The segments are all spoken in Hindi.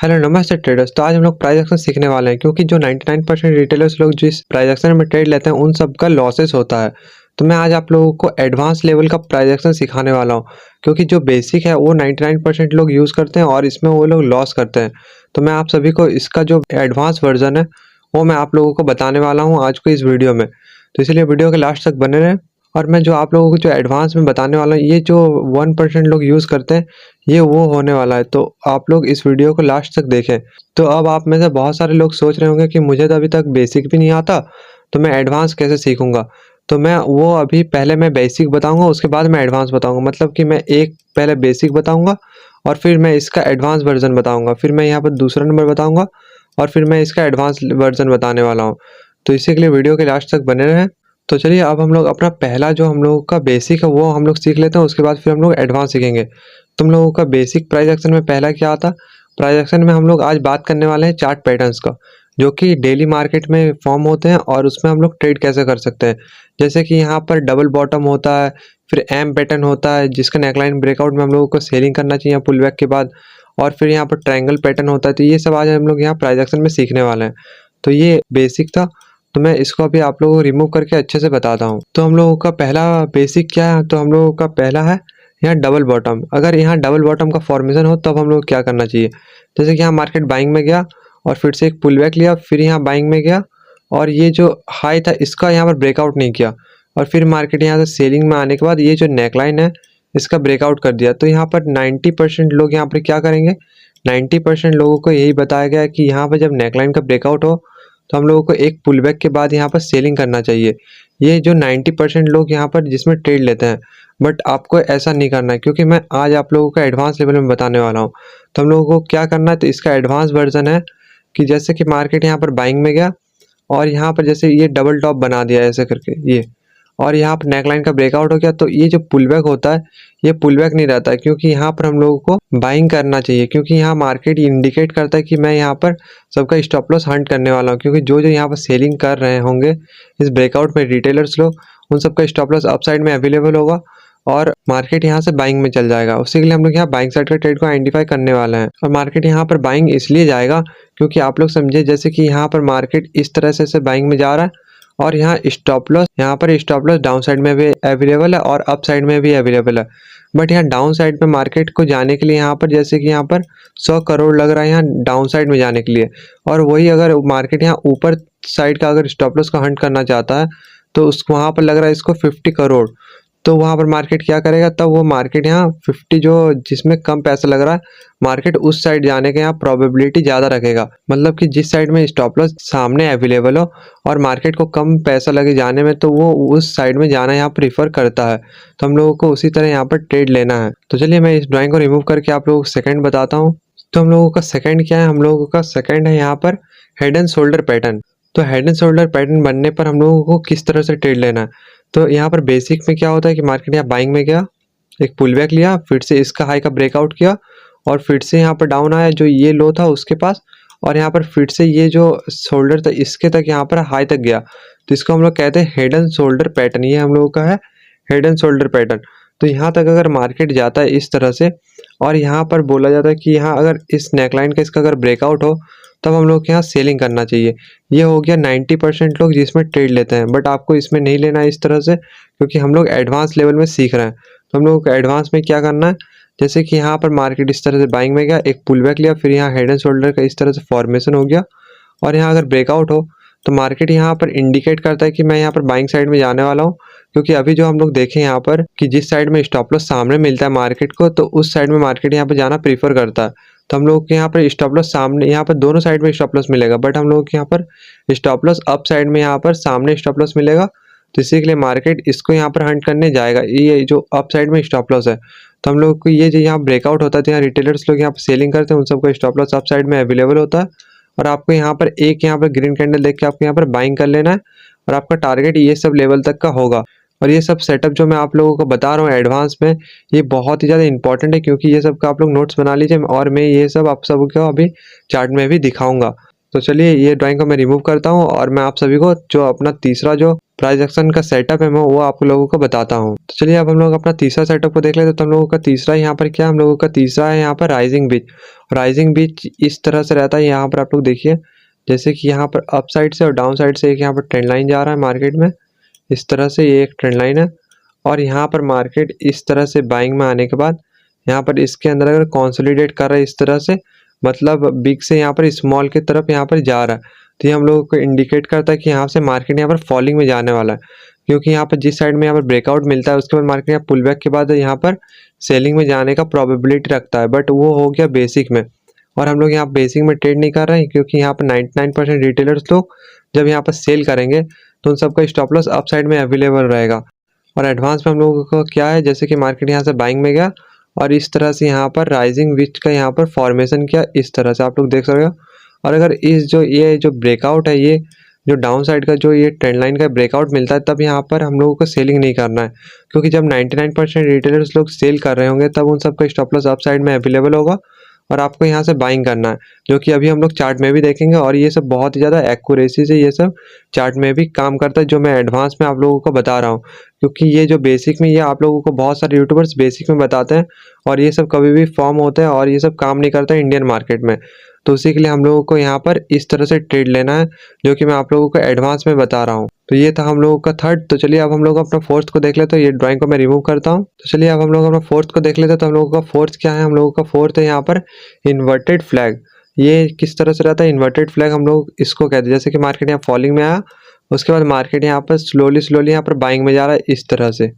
हेलो नमस्ते ट्रेडर्स। तो आज हम लोग प्राइस एक्शन सीखने वाले हैं, क्योंकि जो 99% रिटेलर्स लोग जिस प्राइस एक्शन में ट्रेड लेते हैं उन सब का लॉसेस होता है। तो मैं आज आप लोगों को एडवांस लेवल का प्राइस एक्शन सिखाने वाला हूं, क्योंकि जो बेसिक है वो 99% लोग यूज़ करते हैं और इसमें वो लोग लॉस करते हैं। तो मैं आप सभी को इसका जो एडवांस वर्जन है वो मैं आप लोगों को बताने वाला हूँ आज को इस वीडियो में। तो इसलिए वीडियो के लास्ट तक बने रहें। और मैं जो आप लोगों को जो एडवांस में बताने वाला हूँ, ये जो 1% लोग यूज़ करते हैं ये वो होने वाला है। तो आप लोग इस वीडियो को लास्ट तक देखें। तो अब आप में से बहुत सारे लोग सोच रहे होंगे कि मुझे तो अभी तक बेसिक भी नहीं आता, तो मैं एडवांस कैसे सीखूंगा। तो मैं वो अभी पहले मैं बेसिक बताऊंगा, उसके बाद मैं एडवांस बताऊंगा। मतलब कि मैं एक पहले बेसिक बताऊंगा और फिर मैं इसका एडवांस वर्जन बताऊंगा, फिर मैं यहाँ पर दूसरा नंबर बताऊंगा और फिर मैं इसका एडवांस वर्जन बताने वाला हूँ। तो इसी के लिए वीडियो के लास्ट तक बने रहें। तो चलिए अब हम लोग अपना पहला जो हम लोगों का बेसिक है वो हम लोग सीख लेते हैं, उसके बाद फिर हम लोग एडवांस सीखेंगे। तुम लोगों का बेसिक प्राइस एक्शन में पहला क्या आता। प्राइस एक्शन में हम लोग आज बात करने वाले हैं चार्ट पैटर्न्स का, जो कि डेली मार्केट में फॉर्म होते हैं और उसमें हम लोग ट्रेड कैसे कर सकते हैं। जैसे कि यहाँ पर डबल बॉटम होता है, फिर एम पैटर्न होता है जिसका नेकलाइन ब्रेकआउट में हम लोगों को सेलिंग करना चाहिए पुल बैक के बाद, और फिर यहाँ पर ट्रायंगल पैटर्न होता है। तो ये सब आज हम लोग यहाँ प्राइस एक्शन में सीखने वाले हैं। तो ये बेसिक था, तो मैं इसको अभी आप लोगों को रिमूव करके अच्छे से बताता हूँ। तो हम लोगों का पहला बेसिक क्या है, तो हम लोगों का पहला है यहाँ डबल बॉटम। अगर यहाँ डबल बॉटम का फॉर्मेशन हो तब हम लोग क्या करना चाहिए। जैसे कि यहाँ मार्केट बाइंग में गया और फिर से एक पुल बैक लिया, फिर यहाँ बाइंग में गया और ये जो हाई था इसका यहाँ पर ब्रेकआउट नहीं किया, और फिर मार्केट यहाँ से सेलिंग में आने के बाद ये जो नेकलाइन है इसका ब्रेकआउट कर दिया। तो यहाँ पर 90% लोग यहाँ पर क्या करेंगे, 90% लोगों को यही बताया गया है कि यहाँ पर जब नेकलाइन का ब्रेकआउट हो तो हम लोगों को एक पुल बैक के बाद यहाँ पर सेलिंग करना चाहिए। ये जो 90% लोग यहाँ पर जिसमें ट्रेड लेते हैं, बट आपको ऐसा नहीं करना है, क्योंकि मैं आज आप लोगों को एडवांस लेवल में बताने वाला हूँ। तो हम लोगों को क्या करना है, तो इसका एडवांस वर्जन है कि जैसे कि मार्केट यहाँ पर बाइंग में गया और यहाँ पर जैसे ये डबल टॉप बना दिया ऐसे करके ये, और यहाँ पर नेकलाइन का ब्रेकआउट हो गया, तो ये जो पुल बैक होता है ये पुल बैक नहीं रहता है, क्योंकि यहाँ पर हम लोगों को बाइंग करना चाहिए। क्योंकि यहाँ मार्केट इंडिकेट करता है कि मैं यहाँ पर सबका स्टॉप लॉस हंट करने वाला हूँ, क्योंकि जो जो यहाँ पर सेलिंग कर रहे होंगे इस ब्रेकआउट में रिटेलर्स लोग, उन सबका स्टॉप लॉस अप साइड में अवेलेबल होगा और मार्केट यहाँ से बाइंग में चल जाएगा। उसी के लिए हम लोग यहाँ बाइंग साइड का ट्रेड को आइडेंटिफाई करने वाले हैं। और मार्केट यहाँ पर बाइंग इसलिए जाएगा क्योंकि आप लोग समझे, जैसे कि यहाँ पर मार्केट इस तरह से बाइंग में जा रहा है और यहाँ स्टॉप लॉस, यहाँ पर स्टॉप लॉस डाउन साइड में भी अवेलेबल है और अप साइड में भी अवेलेबल है। बट यहाँ डाउन साइड में मार्केट को जाने के लिए यहाँ पर जैसे कि यहाँ पर 100 करोड़ लग रहा है यहाँ डाउन साइड में जाने के लिए, और वही अगर मार्केट यहाँ ऊपर साइड का अगर स्टॉप लॉस का हंट करना चाहता है तो उस वहाँ पर लग रहा है इसको 50 करोड़। तो वहाँ पर मार्केट क्या करेगा, तब वो मार्केट यहाँ 50 जो जिसमें कम पैसा लग रहा है मार्केट उस साइड जाने के यहाँ प्रोबेबिलिटी ज़्यादा रखेगा। मतलब कि जिस साइड में स्टॉप लॉस सामने अवेलेबल हो और मार्केट को कम पैसा लगे जाने में, तो वो उस साइड में जाना यहाँ प्रीफर करता है। तो हम लोगों को उसी तरह यहाँ पर ट्रेड लेना है। तो चलिए मैं इस ड्राइंग को रिमूव करके आप लोगों को सेकेंड बताता हूँ। तो हम लोगों का सेकेंड क्या है, हम लोगों का सेकेंड है यहाँ पर हेड एंड शोल्डर पैटर्न। तो हेड एंड शोल्डर पैटर्न बनने पर हम लोगों को किस तरह से ट्रेड लेना है। तो यहाँ पर बेसिक में क्या होता है कि मार्केट यहाँ बाइंग में गया, एक पुल बैक लिया, फिर से इसका हाई का ब्रेकआउट किया और फिर से यहाँ पर डाउन आया जो ये लो था उसके पास, और यहाँ पर फिर से ये जो शोल्डर था इसके तक यहाँ पर हाई तक गया। तो इसको हम लोग कहते हैं हेड एंड शोल्डर पैटर्न। ये हम लोगों का है हेड एंड शोल्डर पैटर्न। तो यहाँ तक अगर मार्केट जाता है इस तरह से और यहाँ पर बोला जाता है कि यहाँ अगर इस नेकलाइन का इसका अगर ब्रेकआउट हो तब हम लोग के यहाँ सेलिंग करना चाहिए। ये हो गया 90% लोग जिसमें ट्रेड लेते हैं, बट आपको इसमें नहीं लेना है इस तरह से, क्योंकि हम लोग एडवांस लेवल में सीख रहे हैं। तो हम लोगों को एडवांस में क्या करना है, जैसे कि यहाँ पर मार्केट इस तरह से बाइंग में गया, एक पुल बैक लिया, फिर यहाँ हेड एंड शोल्डर का इस तरह से फॉर्मेशन हो गया और यहाँ अगर ब्रेकआउट हो तो मार्केट यहाँ पर इंडिकेट करता है कि मैं यहाँ पर बाइंग साइड में जाने वाला हूँ। क्योंकि अभी जो हम लोग देखें यहाँ पर कि जिस साइड में स्टॉप लॉस सामने मिलता है मार्केट को, तो उस साइड में मार्केट यहाँ पर जाना प्रीफर करता है। तो हम लोग के यहाँ पर स्टॉप लॉस सामने, यहाँ पर दोनों साइड में स्टॉप लॉस मिलेगा, बट हम लोग के यहाँ पर स्टॉप लॉस अप साइड में यहाँ पर सामने स्टॉप लॉस मिलेगा। तो इसी के लिए मार्केट इसको यहाँ पर हंट करने जाएगा, ये जो अप साइड में स्टॉप लॉस है। तो हम लोग को ये जो यहाँ ब्रेकआउट होता है तो यहाँ रिटेलर्स लोग यहाँ पर सेलिंग करते हैं, उन सबका स्टॉप लॉस अप साइड में अवेलेबल होता है। और आपको यहाँ पर एक यहाँ पर ग्रीन कैंडल देख के आपको यहाँ पर बाइंग कर लेना है और आपका टारगेट ये सब लेवल तक का होगा। और ये सब सेटअप जो मैं आप लोगों को बता रहा हूँ एडवांस में, ये बहुत ही ज़्यादा इंपॉर्टेंट है, क्योंकि ये सब का आप लोग नोट्स बना लीजिए और मैं ये सब आप सबको अभी चार्ट में भी दिखाऊंगा। तो चलिए ये ड्राइंग को मैं रिमूव करता हूँ और मैं आप सभी को जो अपना तीसरा जो प्राइस एक्शन का सेटअप है मैं वो आप लोगों को बताता हूँ। तो चलिए अब हम लोग अपना तीसरा सेटअप को देख लेते हैं। तो हम लोगों का तीसरा यहाँ पर क्या, हम लोगों का तीसरा है यहाँ पर राइजिंग बीच। प्राइसिंग भी इस तरह से रहता है। यहाँ पर आप लोग देखिए, जैसे कि यहाँ पर अप साइड से और डाउन साइड से एक यहाँ पर ट्रेंड लाइन जा रहा है मार्केट में, इस तरह से ये एक ट्रेंड लाइन है। और यहाँ पर मार्केट इस तरह से बाइंग में आने के बाद यहाँ पर इसके अंदर अगर कंसोलिडेट कर रहा है इस तरह से, मतलब बिग से यहाँ पर स्मॉल की तरफ यहाँ पर जा रहा है, तो ये हम लोगों को इंडिकेट करता है कि यहाँ से मार्केट यहाँ पर फॉलिंग में जाने वाला है। क्योंकि यहाँ पर जिस साइड में यहाँ पर ब्रेकआउट मिलता है उसके बाद मार्केट यहाँ पुल बैक के बाद यहाँ पर सेलिंग में जाने का प्रोबेबिलिटी रखता है, बट वो हो गया बेसिक में। और हम लोग यहाँ बेसिक में ट्रेड नहीं कर रहे हैं, क्योंकि यहाँ पर 99% रिटेलर्स लोग जब यहाँ पर सेल करेंगे तो उन सबका स्टॉप लॉस अप साइड में अवेलेबल रहेगा। और एडवांस में हम लोगों को क्या है, जैसे कि मार्केट यहाँ से बाइंग में गया और इस तरह से यहाँ पर राइजिंग विच का यहाँ पर फॉर्मेशन किया, इस तरह से आप लोग देख सकते हो। और अगर इस ये जो ब्रेकआउट है, ये जो डाउन साइड का जो ये ट्रेंड लाइन का ब्रेकआउट मिलता है, तब यहाँ पर हम लोगों को सेलिंग नहीं करना है। क्योंकि जब 99% रिटेलर्स लोग सेल कर रहे होंगे तब उन सबका स्टॉप लॉस अप साइड में अवेलेबल होगा और आपको यहाँ से बाइंग करना है, जो कि अभी हम लोग चार्ट में भी देखेंगे। और ये सब बहुत ही ज़्यादा एक्यूरेसी से ये सब चार्ट में भी काम करता है, जो मैं एडवांस में आप लोगों को बता रहा हूँ। क्योंकि ये जो बेसिक में, ये आप लोगों को बहुत सारे यूट्यूबर्स बेसिक में बताते हैं और ये सब कभी भी फॉर्म होते हैं और ये सब काम नहीं करता है इंडियन मार्केट में। तो उसी के लिए हम लोगों को यहाँ पर इस तरह से ट्रेड लेना है, जो कि मैं आप लोगों को एडवांस में बता रहा हूँ। तो ये था हम लोगों का थर्ड। तो चलिए अब हम लोग अपना फोर्थ को देख लेते हैं। तो ये ड्राइंग को मैं रिमूव करता हूँ। तो चलिए अब हम लोग अपना फोर्थ को देख लेते हैं। तो हम लोगों का फोर्थ क्या है, हम लोगों का फोर्थ है यहाँ पर इन्वर्टेड फ्लैग। ये किस तरह से रहता है इन्वर्टेड फ्लैग, हम लोग इसको कहते हैं। जैसे कि मार्केट यहाँ फॉलिंग में आया, उसके बाद मार्केट यहाँ पर स्लोली यहाँ पर बाइंग में जा रहा है इस तरह से।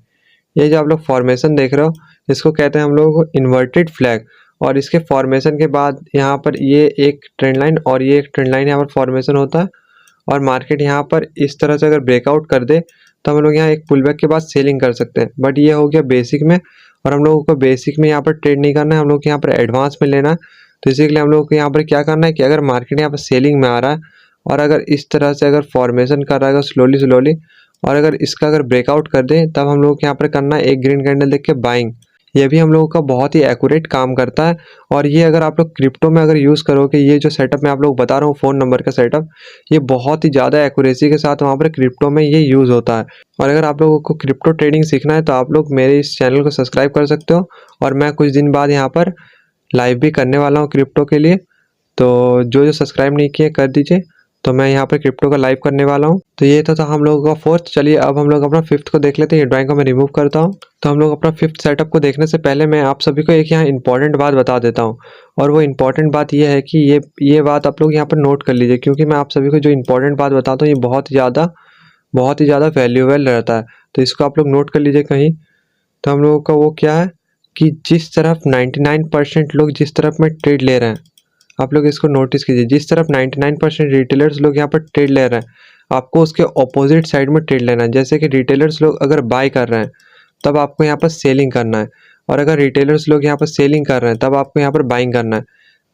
ये जो आप लोग फॉर्मेशन देख रहे हो, इसको कहते हैं हम लोग इन्वर्टेड फ्लैग। और इसके फॉर्मेशन के बाद यहाँ पर ये एक ट्रेंड लाइन और ये एक ट्रेंड लाइन यहाँ पर फॉर्मेशन होता है। और मार्केट यहाँ पर इस तरह से अगर ब्रेकआउट कर दे तो हम लोग यहाँ एक पुल बैक के बाद सेलिंग कर सकते हैं। बट ये हो गया बेसिक में, और हम लोगों को बेसिक में यहाँ पर ट्रेड नहीं करना है, हम लोग यहाँ पर एडवांस में लेना है। तो इसी के लिए हम लोग को यहाँ पर क्या करना है कि अगर मार्केट यहाँ पर सेलिंग में आ रहा है और अगर इस तरह से अगर फॉर्मेशन कर रहा है स्लोली, और अगर इसका अगर ब्रेकआउट कर दे, तब हम लोग यहाँ पर करना है एक ग्रीन कैंडल देख के बाइंग। ये भी हम लोगों का बहुत ही एक्यूरेट काम करता है। और ये अगर आप लोग क्रिप्टो में अगर यूज़ करोगे, ये जो सेटअप मैं आप लोग बता रहा हूँ फ़ोन नंबर का सेटअप, ये बहुत ही ज़्यादा एक्यूरेसी के साथ वहाँ पर क्रिप्टो में ये यूज़ होता है। और अगर आप लोगों को क्रिप्टो ट्रेडिंग सीखना है तो आप लोग मेरे इस चैनल को सब्सक्राइब कर सकते हो। और मैं कुछ दिन बाद यहाँ पर लाइव भी करने वाला हूँ क्रिप्टो के लिए, तो जो सब्सक्राइब नहीं किए कर दीजिए। तो मैं यहाँ पर क्रिप्टो का लाइव करने वाला हूँ। तो ये था हम लोगों का फोर्थ। चलिए अब हम लोग अपना फिफ्थ को देख लेते हैं। ये ड्राइंग को मैं रिमूव करता हूँ। तो हम लोग अपना फिफ्थ सेटअप को देखने से पहले मैं आप सभी को एक यहाँ इंपॉर्टेंट बात बता देता हूँ। और वो इंपॉर्टेंट बात ये है कि ये बात आप लोग यहाँ पर नोट कर लीजिए, क्योंकि मैं आप सभी को जो इंपॉर्टेंट बात बताता हूँ ये बहुत ही ज़्यादा वैल्यूएबल रहता है। तो इसको आप लोग नोट कर लीजिए कहीं। तो हम लोगों का वो क्या है कि जिस तरफ 99% लोग जिस तरफ में ट्रेड ले रहे हैं, आप लोग इसको नोटिस कीजिए, जिस तरफ 99% रिटेलर्स लोग यहाँ पर ट्रेड ले रहे हैं, आपको उसके ऑपोजिट साइड में ट्रेड लेना है। जैसे कि रिटेलर्स लोग अगर बाय कर रहे हैं तब आपको यहाँ पर सेलिंग करना है, और अगर रिटेलर्स लोग यहाँ पर सेलिंग कर रहे हैं तब आपको यहाँ पर बाइंग करना है।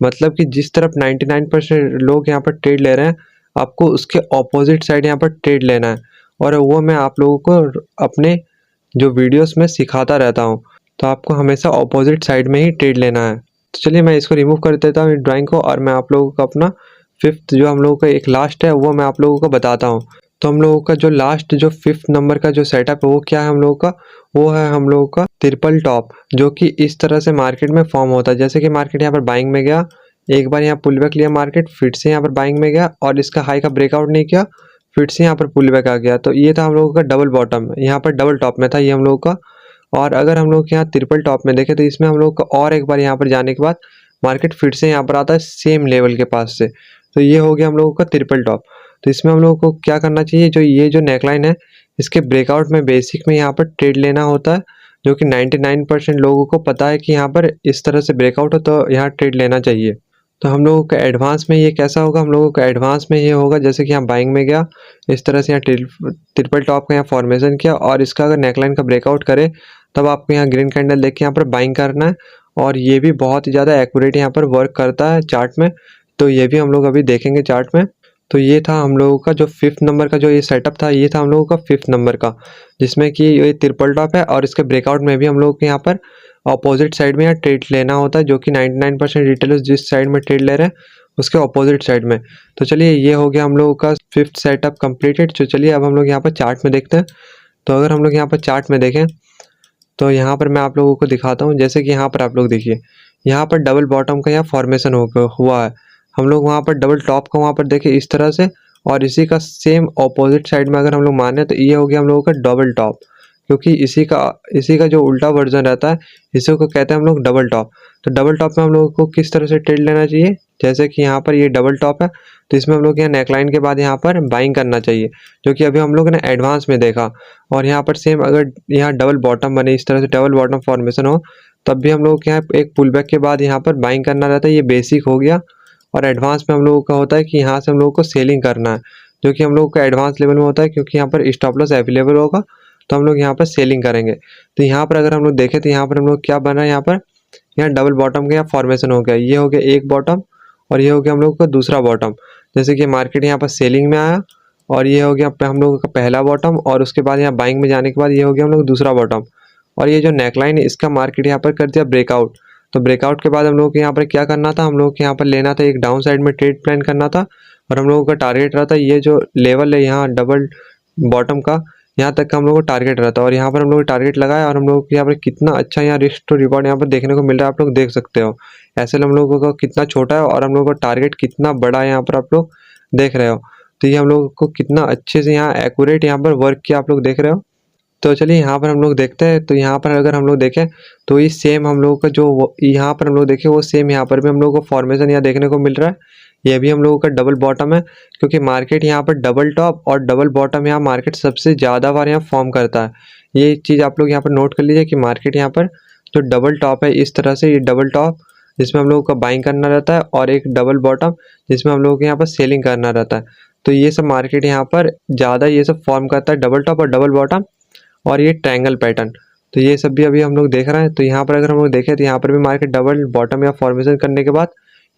मतलब कि जिस तरफ 99% लोग यहाँ पर ट्रेड ले रहे हैं, आपको उसके ऑपोजिट साइड यहाँ पर ट्रेड लेना है। और वो मैं आप लोगों को अपने जो वीडियोस में सिखाता रहता हूँ, तो आपको हमेशा ऑपोजिट साइड में ही ट्रेड लेना है। तो चलिए मैं इसको रिमूव कर देता हूँ ड्राइंग को, और मैं आप लोगों को अपना फिफ्थ जो हम लोगों का एक लास्ट है वो मैं आप लोगों को बताता हूँ। तो हम लोगों का जो लास्ट जो फिफ्थ नंबर का जो सेटअप है वो क्या है हम लोगों का, वो है हम लोगों का ट्रिपल टॉप, जो कि इस तरह से मार्केट में फॉर्म होता है। जैसे कि मार्केट यहाँ पर बाइंग में गया, एक बार यहाँ पुल बैक लिया मार्केट, फिर से यहाँ पर बाइंग में गया और इसका हाई का ब्रेकआउट नहीं किया, फिर से यहाँ पर पुल बैक आ गया। तो ये था हम लोगों का डबल बॉटम, यहाँ पर डबल टॉप में था ये हम लोगों का। और अगर हम लोग यहाँ ट्रिपल टॉप में देखें तो इसमें हम लोग का और एक बार यहाँ पर जाने के बाद मार्केट फिर से यहाँ पर आता है सेम लेवल के पास से। तो ये हो गया हम लोगों का ट्रिपल टॉप। तो इसमें हम लोगों को क्या करना चाहिए, जो ये जो नेकलाइन है इसके ब्रेकआउट में बेसिक में यहाँ पर ट्रेड लेना होता है, जो कि 99% लोगों को पता है कि यहाँ पर इस तरह से ब्रेकआउट हो तो यहाँ ट्रेड लेना चाहिए। तो हम लोगों का एडवांस में ये कैसा होगा, हम लोगों का एडवांस में ये होगा जैसे कि यहाँ बाइंग में गया, इस तरह से यहाँ ट्रिपल टॉप का यहाँ फॉर्मेशन किया और इसका अगर नेकलाइन का ब्रेकआउट करे तब आपको यहाँ ग्रीन कैंडल देख के यहाँ पर बाइंग करना है। और ये भी बहुत ही ज़्यादा एक्यूरेट यहाँ पर वर्क करता है चार्ट में, तो ये भी हम लोग अभी देखेंगे चार्ट में। तो ये था हम लोगों का जो फिफ्थ नंबर का जो ये सेटअप था, ये था हम लोगों का फिफ्थ नंबर का, जिसमें कि ये ट्रिपल टॉप है और इसके ब्रेकआउट में भी हम लोग को यहाँ पर अपोजिट साइड में यहाँ ट्रेड लेना होता है, जो कि 99% रिटेलर्स जिस साइड में ट्रेड ले रहे हैं उसके अपोजिट साइड में। तो चलिए ये हो गया हम लोगों का फिफ्थ सेटअप कंप्लीटेड। तो चलिए अब हम लोग यहाँ पर चार्ट में देखते हैं। तो अगर हम लोग यहाँ पर चार्ट में देखें तो यहाँ पर मैं आप लोगों को दिखाता हूँ। जैसे कि यहाँ पर आप लोग देखिए, यहाँ पर डबल बॉटम का यहाँ फॉर्मेशन हुआ है। हम लोग वहाँ पर डबल टॉप का वहाँ पर देखें इस तरह से, और इसी का सेम ऑपोजिट साइड में अगर हम लोग माने तो ये हो गया हम लोगों का डबल टॉप, क्योंकि इसी का जो उल्टा वर्जन रहता है इसी को कहते हैं हम लोग डबल टॉप। तो डबल टॉप में हम लोगों को किस तरह से ट्रेड लेना चाहिए, जैसे कि यहाँ पर ये डबल टॉप है तो इसमें हम लोग यहाँ नेकलाइन के बाद यहाँ पर बाइंग करना चाहिए, जो कि अभी हम लोग ने एडवांस में देखा। और यहाँ पर सेम अगर यहाँ डबल बॉटम बने, इस तरह से डबल बॉटम फॉर्मेशन हो, तब भी हम लोग के यहाँ एक पुल बैक के बाद यहाँ पर बाइंग करना रहता है। ये बेसिक हो गया। और एडवांस में हम लोगों का होता है कि यहाँ से हम लोगों को सेलिंग करना है, जो कि हम लोगों का एडवांस लेवल में होता है, क्योंकि यहाँ पर स्टॉप लॉस अवेलेबल होगा तो हम लोग यहाँ पर सेलिंग करेंगे। तो यहाँ पर अगर हम लोग देखें तो यहाँ पर हम लोग क्या बना है, यहाँ डबल बॉटम का यहाँ फॉर्मेशन हो गया। ये हो गया एक बॉटम और ये हो गया हम लोगों का दूसरा बॉटम। जैसे कि मार्केट यहाँ पर सेलिंग में आया और ये हो गया हम लोगों का पहला बॉटम, और उसके बाद यहाँ बाइंग में जाने के बाद ये हो गया हम लोग दूसरा बॉटम। और ये जो नेकलाइन है इसका मार्केट यहाँ पर कर दिया ब्रेकआउट। तो ब्रेकआउट के बाद हम लोग को यहाँ पर क्या करना था, हम लोग को यहाँ पर लेना था एक डाउन साइड में ट्रेड प्लान करना था। और हम लोगों का टारगेट रहा था ये जो लेवल है यहाँ डबल बॉटम का, यहाँ तक का हम लोगों को टारगेट रहता है। और यहाँ पर हम लोग टारगेट लगाया और हम लोग यहाँ पर कितना अच्छा यहाँ रिस्क टू रिवॉर्ड यहाँ पर देखने को मिल रहा है, आप लोग देख सकते हो। ऐसे हम लोगों का कितना छोटा है और हम लोगों का टारगेट कितना बड़ा है, यहाँ पर आप लोग देख रहे हो। तो ये हम लोग को कितना अच्छे से यहाँ एक्यूरेट यहाँ पर वर्क किया आप लोग देख रहे हो। तो चलिए यहाँ पर हम लोग देखते हैं। तो यहाँ पर अगर हम लोग देखें तो ये सेम हम लोगों का जो यहाँ पर हम लोग देखें वो सेम यहाँ पर भी हम लोगों को फॉर्मेशन यहाँ देखने को मिल रहा है। ये भी हम लोगों का डबल बॉटम है, क्योंकि मार्केट यहाँ पर डबल टॉप और डबल बॉटम यहाँ मार्केट सबसे ज़्यादा बार यहाँ फॉर्म करता है। ये चीज़ आप लोग यहाँ पर नोट कर लीजिए कि मार्केट यहाँ पर जो डबल टॉप है इस तरह से, ये डबल टॉप जिसमें हम लोगों का बाइंग करना रहता है, और एक डबल बॉटम जिसमें हम लोगों को यहाँ पर सेलिंग करना रहता है। तो ये सब मार्केट यहाँ पर ज़्यादा ये सब फॉर्म करता है, डबल टॉप और डबल बॉटम और ये ट्रायंगल पैटर्न। तो ये सब भी अभी हम लोग देख रहे हैं। तो यहाँ पर अगर हम लोग देखें तो यहाँ पर भी मार्केट डबल बॉटम या फॉर्मेशन करने के बाद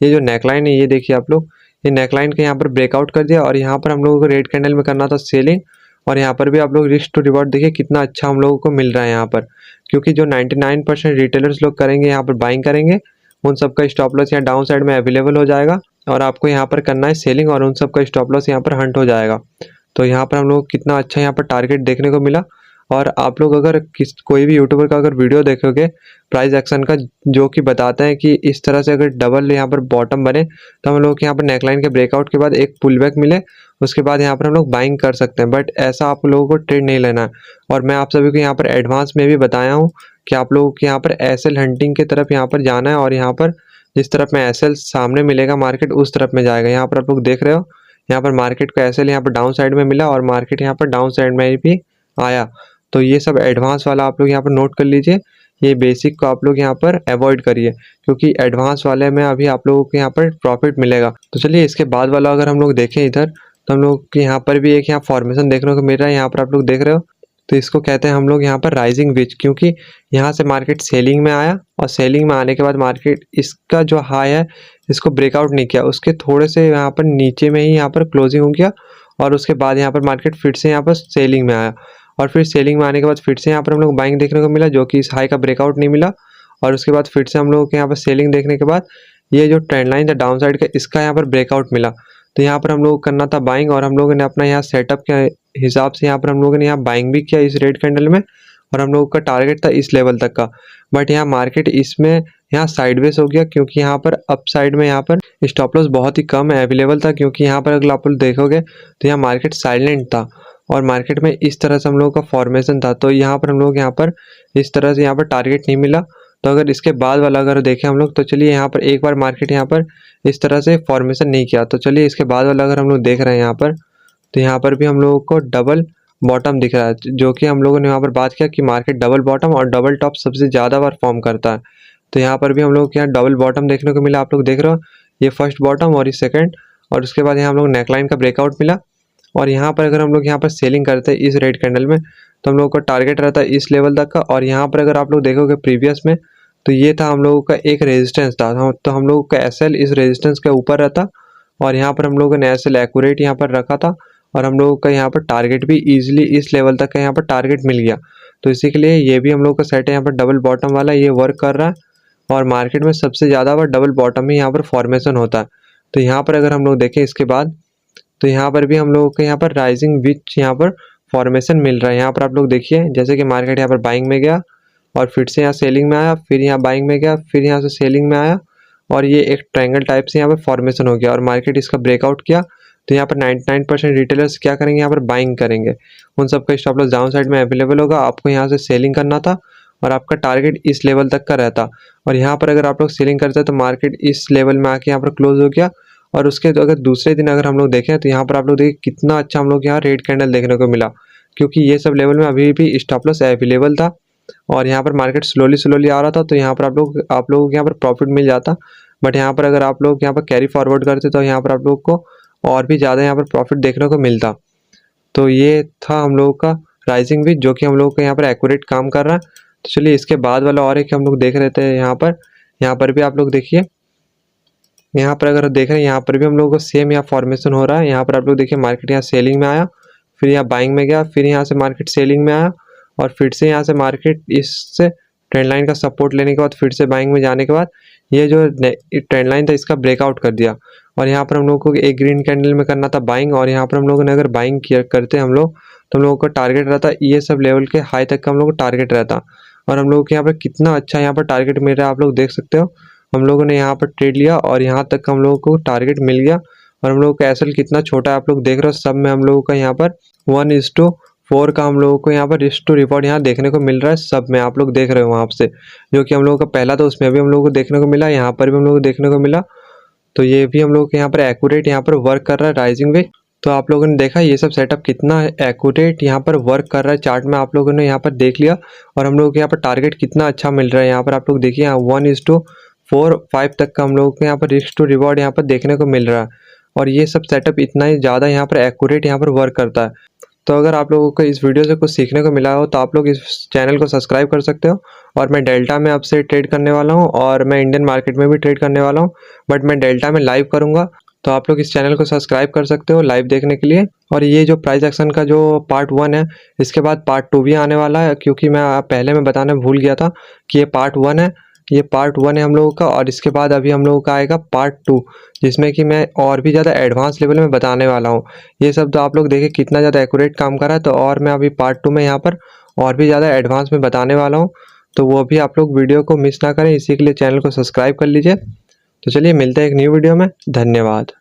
ये जो नेकलाइन है ये देखिए आप लोग, ये नेकलाइन के यहाँ पर ब्रेकआउट कर दिया और यहाँ पर हम लोगों को रेड कैंडल में करना था सेलिंग। और यहाँ पर भी आप लोग रिस्क टू रिवॉर्ड देखिए कितना अच्छा हम लोगों को मिल रहा है यहाँ पर, क्योंकि जो 99% रिटेलर्स लोग करेंगे यहाँ पर बाइंग करेंगे, उन सबका स्टॉप लॉस यहाँ डाउन साइड में अवेलेबल हो जाएगा और आपको यहाँ पर करना है सेलिंग, और उन सबका स्टॉप लॉस यहाँ पर हंट हो जाएगा। तो यहाँ पर हम लोग कितना अच्छा यहाँ पर टारगेट देखने को मिला। और आप लोग अगर कोई भी यूट्यूबर का अगर वीडियो देखोगे प्राइस एक्शन का, जो कि बताते हैं कि इस तरह से अगर डबल यहाँ पर बॉटम बने तो हम लोग यहाँ पर नेकलाइन के ब्रेकआउट के बाद एक पुल बैक मिले, उसके बाद यहाँ पर हम लोग बाइंग कर सकते हैं। बट ऐसा आप लोगों को ट्रेड नहीं लेना है। और मैं आप सभी को यहाँ पर एडवांस में भी बताया हूँ कि आप लोगों को यहाँ पर एसएल हंटिंग की तरफ यहाँ पर जाना है, और यहाँ पर जिस तरफ में एसएल सामने मिलेगा मार्केट उस तरफ में जाएगा। यहाँ पर आप लोग देख रहे हो, यहाँ पर मार्केट को एसएल यहाँ पर डाउन साइड में मिला और मार्केट यहाँ पर डाउन साइड में भी आया। तो ये सब एडवांस वाला आप लोग यहाँ पर नोट कर लीजिए, ये बेसिक को आप लोग यहाँ पर अवॉइड करिए, क्योंकि एडवांस वाले में अभी आप लोगों को यहाँ पर प्रॉफिट मिलेगा। तो चलिए इसके बाद वाला अगर हम लोग देखें इधर, तो हम लोग के यहाँ पर भी एक यहाँ फॉर्मेशन देखने को मिल रहा है, यहाँ पर आप लोग देख रहे हो। तो इसको कहते हैं हम लोग यहाँ पर राइजिंग विच, क्योंकि यहाँ से मार्केट सेलिंग में आया और सेलिंग में आने के बाद मार्केट इसका जो हाई है इसको ब्रेकआउट नहीं किया, उसके थोड़े से यहाँ पर नीचे में ही यहाँ पर क्लोजिंग हो गया, और उसके बाद यहाँ पर मार्केट फिर से यहाँ पर सेलिंग में आया, और फिर सेलिंग में आने के बाद फिर से यहाँ पर हम लोग बाइंग देखने को मिला, जो कि इस हाई का ब्रेकआउट नहीं मिला। और उसके बाद फिर से हम लोगों के यहाँ पर सेलिंग देखने के बाद ये जो ट्रेंड लाइन था डाउन साइड का, इसका यहाँ पर ब्रेकआउट मिला। तो यहाँ पर हम लोग करना था बाइंग, और हम लोगों ने अपना यहाँ सेटअप के हिसाब से यहाँ पर हम लोगों ने यहाँ बाइंग भी किया इस रेड कैंडल में, और हम लोगों का टारगेट था इस लेवल तक का। बट यहाँ मार्केट इसमें यहाँ साइडवेज हो गया, क्योंकि यहाँ पर अप साइड में यहाँ पर स्टॉप लॉस बहुत ही कम अवेलेबल था, क्योंकि यहाँ पर अगर आप लोग देखोगे तो यहाँ मार्केट साइलेंट था और मार्केट में इस तरह से हम लोगों का फॉर्मेशन था। तो यहाँ पर हम लोग यहाँ पर इस तरह से यहाँ पर टारगेट नहीं मिला। तो अगर इसके बाद वाला अगर देखें हम लोग, तो चलिए यहाँ पर एक बार मार्केट यहाँ पर इस तरह से फॉर्मेशन नहीं किया। तो चलिए इसके बाद वाला अगर हम लोग देख रहे हैं यहाँ पर, तो यहाँ पर भी हम लोगों को डबल बॉटम दिख रहा है, जो कि हम लोगों ने यहाँ पर बात किया कि मार्केट डबल बॉटम और डबल टॉप सबसे ज़्यादा बार फॉर्म करता है। तो यहाँ पर भी हम लोग के यहाँ डबल बॉटम देखने को मिला, आप लोग देख रहे हो, ये फर्स्ट बॉटम और ये सेकेंड, और उसके बाद यहाँ हम लोग नेकलाइन का ब्रेकआउट मिला। और यहाँ पर अगर हम लोग यहाँ पर सेलिंग करते हैं इस रेड कैंडल में, तो हम लोगों का टारगेट रहता है इस लेवल तक का। और यहाँ पर अगर आप लोग देखोगे प्रीवियस में, तो ये था हम लोगों का एक रेजिस्टेंस था, तो हम लोगों का एसएल इस रेजिस्टेंस के ऊपर रहता, और यहाँ पर हम लोगों ने एसएल एक्यूरेट यहाँ पर रखा था, और हम लोगों का यहाँ पर टारगेट भी ईजिली इस लेवल तक का यहाँ पर टारगेट मिल गया। तो इसी के लिए ये भी हम लोग का सेट है यहाँ पर डबल बॉटम वाला, ये वर्क कर रहा है, और मार्केट में सबसे ज़्यादा बार डबल बॉटम ही यहाँ पर फॉर्मेशन होता है। तो यहाँ पर अगर हम लोग देखें इसके बाद, तो यहाँ पर भी हम लोगों को यहाँ पर राइजिंग विच यहाँ पर फॉर्मेशन मिल रहा है। यहाँ पर आप लोग देखिए जैसे कि मार्केट यहाँ पर बाइंग में गया और फिर से यहाँ सेलिंग में आया, फिर यहाँ बाइंग में गया, फिर यहाँ से सेलिंग में आया और ये एक ट्रायंगल टाइप से यहाँ पर फॉर्मेशन हो गया और मार्केट इसका ब्रेकआउट किया। तो यहाँ पर 99% रिटेलर्स क्या करेंगे, यहाँ पर बाइंग करेंगे। उन सबका स्टॉप लॉस डाउन साइड में अवेलेबल होगा। आपको यहाँ से सेलिंग करना था और आपका टारगेट इस लेवल तक का रहता और यहाँ पर अगर आप लोग सेलिंग करते तो मार्केट इस लेवल में आके यहाँ पर क्लोज हो गया। और उसके तो अगर दूसरे दिन अगर हम लोग देखें तो यहाँ पर आप लोग देखिए कितना अच्छा हम लोग यहाँ रेड कैंडल देखने को मिला, क्योंकि ये सब लेवल में अभी भी स्टॉप लॉस अवेलेबल था और यहाँ पर मार्केट स्लोली आ रहा था। तो यहाँ पर आप लोगों को यहाँ पर प्रॉफिट मिल जाता। बट यहाँ पर अगर आप लोग यहाँ पर कैरी फॉरवर्ड करते तो यहाँ पर आप लोग को और भी ज़्यादा यहाँ पर प्रॉफिट देखने को मिलता। तो ये था हम लोगों का राइजिंग भी, जो कि हम लोग को यहाँ पर एक्यूरेट काम कर रहा है। तो चलिए इसके बाद वाला और एक हम लोग देख रहे थे। यहाँ पर भी आप लोग देखिए, यहाँ पर अगर देख रहे हैं यहाँ पर भी हम लोगों को सेम यहाँ फॉर्मेशन हो रहा है। यहाँ पर आप लोग देखिए मार्केट यहाँ सेलिंग में आया, फिर यहाँ बाइंग में गया, फिर यहाँ से मार्केट सेलिंग में आया और फिर से यहाँ से मार्केट इससे ट्रेंड लाइन का सपोर्ट लेने के बाद फिर से बाइंग में जाने के बाद ये जो ट्रेंड लाइन था इसका ब्रेकआउट कर दिया। और यहाँ पर हम लोग को एक ग्रीन कैंडल में करना था बाइंग और यहाँ पर हम लोगों ने अगर बाइंग किया करते हम लोग तो हम लोगों का टारगेट रहता ये सब लेवल के हाई तक का हम लोग को टारगेट रहता। और हम लोगों को यहाँ पर कितना अच्छा यहाँ पर टारगेट मिल रहा है आप लोग देख सकते हो। हम लोगों ने यहाँ पर ट्रेड लिया और यहाँ तक हम लोगों को टारगेट मिल गया और हम लोगों का एसएल कितना छोटा है आप लोग देख रहे हो। सब में हम लोगों का यहाँ पर 1:4 का हम लोगों को यहाँ पर रिस्क टू रिवॉर्ड यहाँ देखने को मिल रहा है। सब में आप लोग देख रहे हो वहाँ से, जो कि हम लोगों का पहला था उसमें भी हम लोगों को देखने को मिला, यहाँ पर भी हम लोगों को देखने को मिला। तो ये भी हम लोगों के यहाँ पर एक्यूरेट यहाँ पर वर्क कर रहा है राइजिंग वे। तो आप लोगों ने देखा ये सब सेटअप कितना एक्यूरेट यहाँ पर वर्क कर रहा है चार्ट में, आप लोगों ने यहाँ पर देख लिया। और हम लोगों को यहाँ पर टारगेट कितना अच्छा मिल रहा है। यहाँ पर आप लोग देखिए यहाँ 1:4-5 तक का हम लोगों को यहाँ पर रिस्क टू रिवॉर्ड यहाँ पर देखने को मिल रहा है। और ये सब सेटअप इतना ही ज़्यादा यहाँ पर एक्यूरेट यहाँ पर वर्क करता है। तो अगर आप लोगों को इस वीडियो से कुछ सीखने को मिला हो तो आप लोग इस चैनल को सब्सक्राइब कर सकते हो। और मैं डेल्टा में आपसे ट्रेड करने वाला हूँ और मैं इंडियन मार्केट में भी ट्रेड करने वाला हूँ, बट मैं डेल्टा में लाइव करूँगा। तो आप लोग इस चैनल को सब्सक्राइब कर सकते हो लाइव देखने के लिए। और ये जो प्राइस एक्शन का जो पार्ट 1 है, इसके बाद पार्ट 2 भी आने वाला है, क्योंकि मैं पहले में बताने भूल गया था कि ये पार्ट 1 है। ये पार्ट 1 है हम लोगों का और इसके बाद अभी हम लोगों का आएगा पार्ट 2, जिसमें कि मैं और भी ज़्यादा एडवांस लेवल में बताने वाला हूँ। ये सब तो आप लोग देखिए कितना ज़्यादा एक्यूरेट काम कर रहा है। तो और मैं अभी पार्ट 2 में यहाँ पर और भी ज़्यादा एडवांस में बताने वाला हूँ। तो वो भी आप लोग वीडियो को मिस ना करें, इसी के लिए चैनल को सब्सक्राइब कर लीजिए। तो चलिए मिलते हैं एक न्यू वीडियो में। धन्यवाद।